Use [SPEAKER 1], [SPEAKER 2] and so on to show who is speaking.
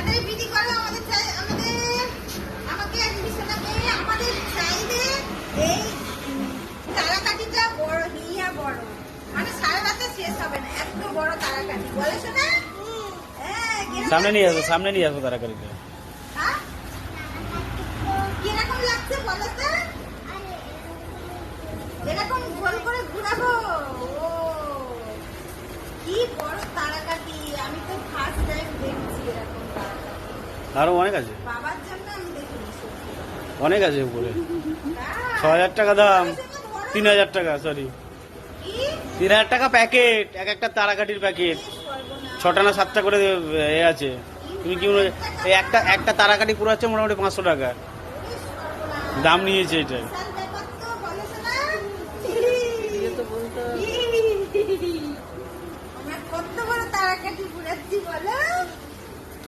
[SPEAKER 1] তাড়াতাড়ি বিধি করো আমাদের চাই আমাকে অ্যাডমিশন পেয়ে আমাদের চাইলে এই তারাকাঠিটা বড় হিয়া বড় মানে সারা রাতে শেষ হবে না এত বড় তারাকাঠি বলেছো না
[SPEAKER 2] সামনে নিয়ে আসবো তারাকাঠিটা।
[SPEAKER 1] হ্যাঁ কিরকম লাগছে বলো তো এরকম গোল করে ঘুরাবো ও কি বড় তারাকাঠি আমি তো ফার্স্ট টাইম দেখছি এরকম তারাকাঠি
[SPEAKER 2] আরো অনেক আছে,
[SPEAKER 1] বাবার জন্য আমি দেখিনি
[SPEAKER 2] অনেক আছে উপরে। ৬,০০০ টাকা দাম, ৩,০০০ টাকা, সরি ৩,০০০ টাকা প্যাকেট, এক একটা তারাকাঠির প্যাকেট। ৬টা না 7টা করে এ আছে। তুমি কি এই একটা তারাকাঠি পুরো হচ্ছে মোটামুটি ৫০০ টাকা দাম নিয়েছে এটা।
[SPEAKER 1] কত বড় তারাকাঠি পুরাচ্ছি